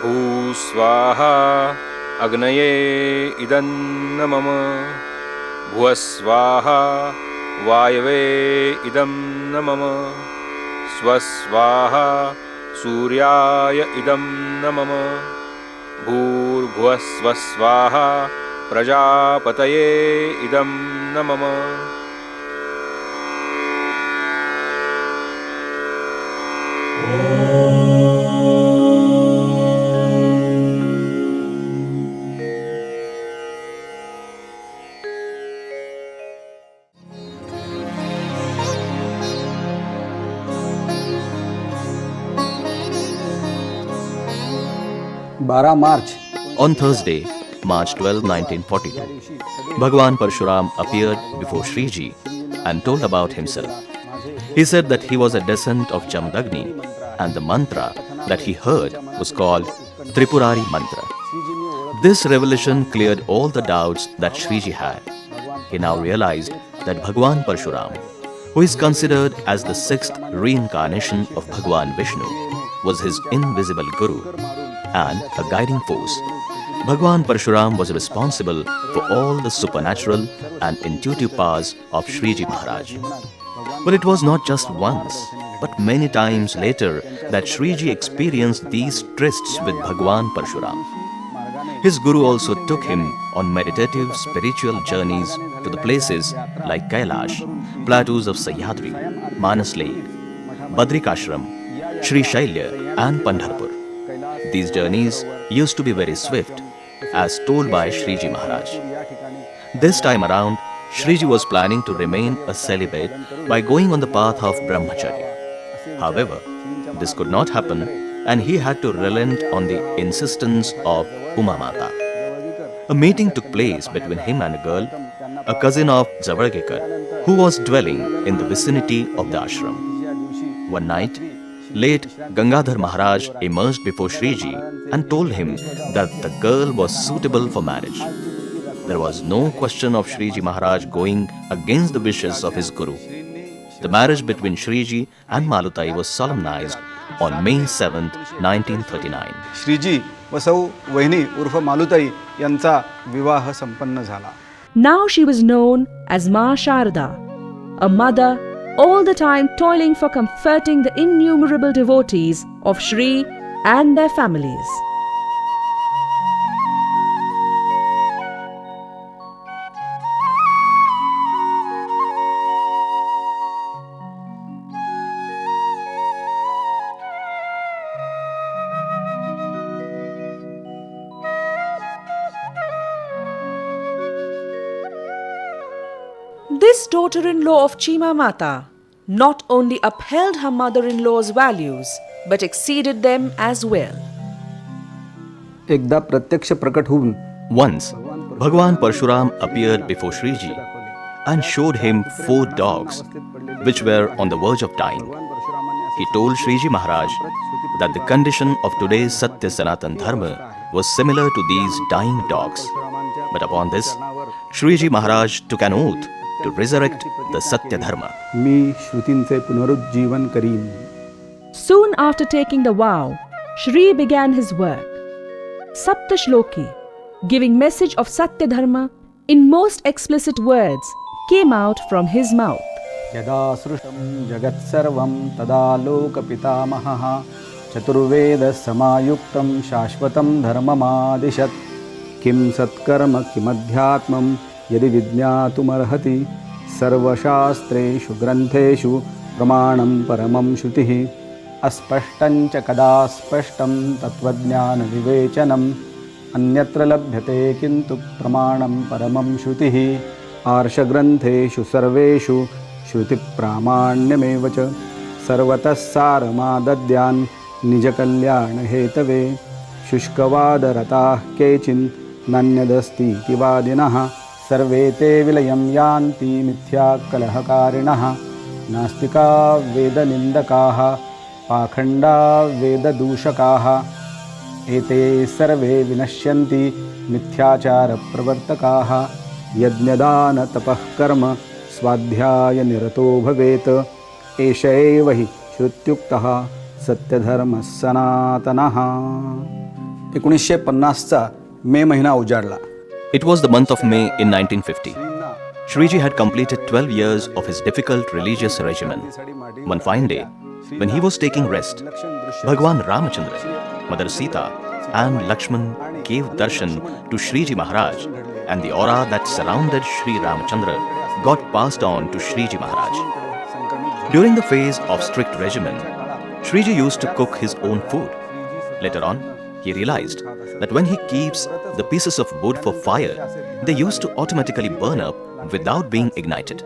भूस्वाहा अग्नये इदन्न मम भुवस्वाहा वायवे इदं न मम स्वस्वाहा सूर्याय इदं न मम भूर्भुवस्वस्वाहा प्रजापतये इदं न मम. On Thursday, March 12, 1942, Bhagwan Parshuram appeared before Shriji and told about himself. He said that he was a descendant of Jamdagni and the mantra that he heard was called Tripurari Mantra. This revelation cleared all the doubts that Shriji had. He now realized that Bhagwan Parshuram, who is considered as the sixth reincarnation of Bhagwan Vishnu, was his invisible guru and a guiding force. Bhagwan Parshuram was responsible for all the supernatural and intuitive powers of Shriji Maharaj. But it was not just once, but many times later that Shriji experienced these trysts with Bhagwan Parshuram. His guru also took him on meditative spiritual journeys to the places like Kailash, plateaus of Sahyadri, Manas Lake, Badrikashram, Sri Shailya and Pandharpur. These journeys used to be very swift, as told by Shriji Maharaj. This time around, Shriji was planning to remain a celibate by going on the path of Brahmacharya. However, this could not happen and he had to relent on the insistence of Uma Mata. A meeting took place between him and a girl, a cousin of Zavargekar, who was dwelling in the vicinity of the ashram. One night, late Gangadhar Maharaj emerged before Shriji and told him that the girl was suitable for marriage. There was no question of Shriji Maharaj going against the wishes of his guru. The marriage between Shriji and Malutai was solemnized on May 7, 1939. Shriji व सौ वहिनी उर्फ मालुताई यांचा विवाह संपन्न झाला. Now she was known as Ma Sharda, a mother all the time toiling for comforting the innumerable devotees of Shri and their families. This daughter-in-law of Chima Mata not only upheld her mother-in-law's values but exceeded them as well. एकदा प्रत्यक्ष प्रकट होऊन Once, Bhagwan Parshuram appeared before Shriji and showed him 4 dogs which were on the verge of dying. He told Shriji Maharaj that the condition of today's Satya Sanatan Dharma was similar to these dying dogs. But upon this, Shriji Maharaj took an oath to resurrect the Satya Dharma. मी श्रुतींचे पुनरुज्जीवन करीन. Soon after taking the vow, Shri began his work. Sapta Shloki, giving message of Satya Dharma in most explicit words, came out from his mouth. यदा सृष्टं जगत् सर्वं तदा लोकपितामहः चतुर्वेद समायुक्तं शाश्वतं धर्ममादिशत्. किं सत्कर्म किमध्यात्मं यदि विज्ञातुमर्हति सर्वशास्त्रेषु ग्रन्थेषु प्रमाणं परमं श्रुतिः. अस्पष्टं च कदा स्पष्टं तत्त्वज्ञानविवेचनम् अन्यत्र लभ्यते किन्तु प्रमाणं परमं श्रुतिः. आर्षग्रन्थेषु सर्वेषु श्रुतिप्रामाण्यमेव च सर्वतः सारमादद्यान् निजकल्याणहेतवे. शुष्कवादरताः केचिन् नान्यदस्तीति वादिनः सर्वे ते विलयं यान्ति मिथ्याकलहकारिणः. नास्तिका वेदनिन्दकाः पाखण्डा वेददूषकाः एते सर्वे विनश्यन्ति मिथ्याचारप्रवर्तकाः. यज्ञदानतपः कर्म स्वाध्यायनिरतो भवेत् एष एव हि श्रुत्युक्तः सत्यधर्मः सनातनः. 1950चा मे महिना उजाडला. It was the month of May in 1950. Shriji had completed 12 years of his difficult religious regimen. One fine day, when he was taking rest, Bhagwan Ramachandra, Mother Sita and Lakshman gave darshan to Shriji Maharaj, and the aura that surrounded Sri Ramachandra got passed on to Shriji Maharaj. During the phase of strict regimen, Shriji used to cook his own food. Later on, he realized that when he keeps the pieces of wood for fire, they used to automatically burn up without being ignited.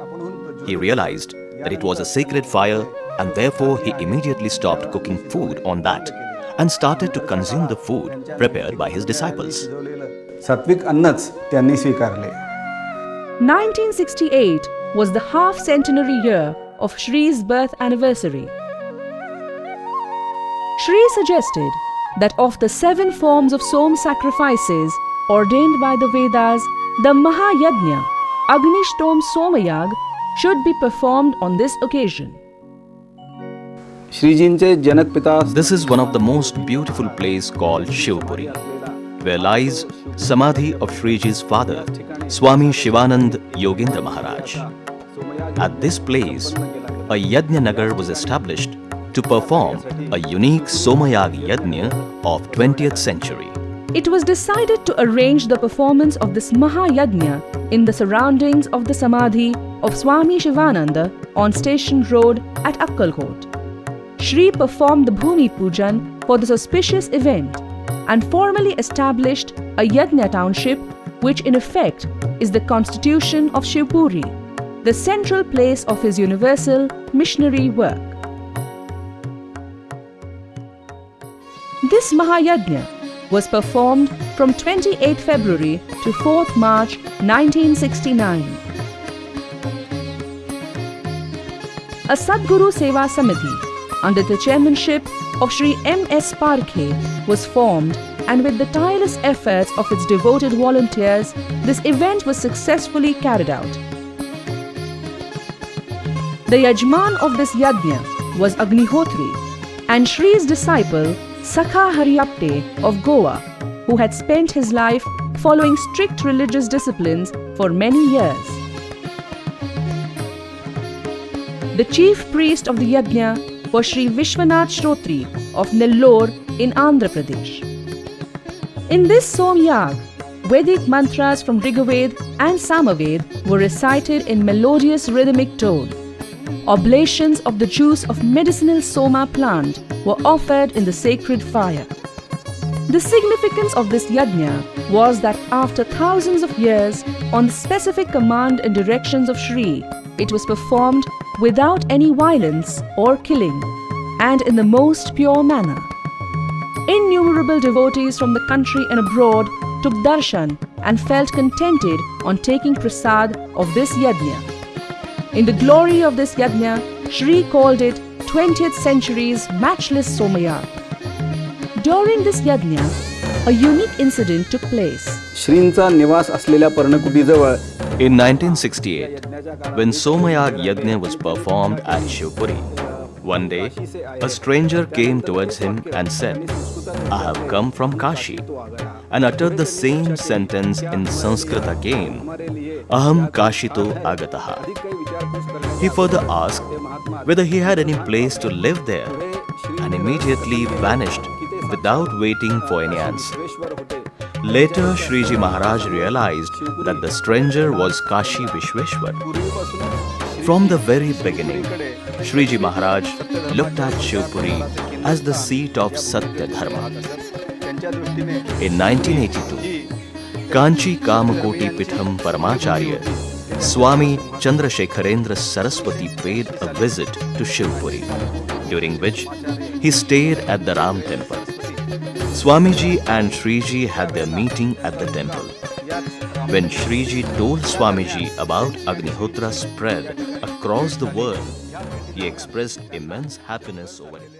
He realized that it was a sacred fire, and therefore he immediately stopped cooking food on that and started to consume the food prepared by his disciples. सात्विक अन्नच त्यांनी स्वीकारले. 1968 was the half centenary year of Shri's birth anniversary. Shri suggested that of the 7 forms of Som sacrifices ordained by the Vedas, the Mahayajna, Agnishtom Somayag, should be performed on this occasion. श्रीजींचे जनकपिता This is one of the most beautiful places called Shivpuri, where lies Samadhi of Shriji's father, Swami Shivanand Yogendra Maharaj. At this place, a Yajna Nagar was established to perform a unique Somayag Yajna of 20th century. It was decided to arrange the performance of this Mahayajna in the surroundings of the Samadhi of Swami Shivananda on Station Road at Akkalkot. Shri performed the Bhumi Pujan for this auspicious event and formally established a Yajna township, which in effect is the constitution of Shivpuri, the central place of his universal missionary work. This Mahayajna was performed from 28 February to 4th March 1969. A Sadguru Seva Samiti under the chairmanship of Sri M.S. Parkhe was formed, and with the tireless efforts of its devoted volunteers, this event was successfully carried out. The Yajman of this Yajna was Agnihotri and Shri's disciple Sakha Haryapte of Goa, who had spent his life following strict religious disciplines for many years. The chief priest of the Yajna was Sri Vishwanar Shrotri of Nellore in Andhra Pradesh. In this Somyag, Vedic mantras from Rigved and Samaved were recited in melodious rhythmic tone. Oblations of the juice of medicinal Soma plant were offered in the sacred fire. The significance of this Yajna was that after thousands of years, on the specific command and directions of Shri, it was performed without any violence or killing, and in the most pure manner. Innumerable devotees from the country and abroad took darshan and felt contented on taking prasad of this yajna. In the glory of this yajna, Shri called it 20th century's matchless Somayag. During this yajna, a unique incident took place. श्रींचा निवास असलेल्या पर्णकुटीजवळ In 1968, when Somayag Yajna was performed at Shivpuri, one day a stranger came towards him and said, "I have come from Kashi," and uttered the same sentence in Sanskrit again, "Aham Kashito Agataha." He further asked whether he had any place to live there, and immediately vanished without waiting for any answer. Later, Shriji Maharaj realized that the stranger was Kashi Vishweshwar. From the very beginning, Shriji Maharaj looked at Shivpuri as the seat of Satya Dharma. In 1982, Kanchi Kamakoti Pitham Paramacharya, Swami Chandrasekharendra Saraswati paid a visit to Shivpuri, during which he stayed at the Ram temple. Swamiji and Shriji had their meeting at the temple. When Shriji told Swamiji about Agnihotra spread across the world, he expressed immense happiness over it.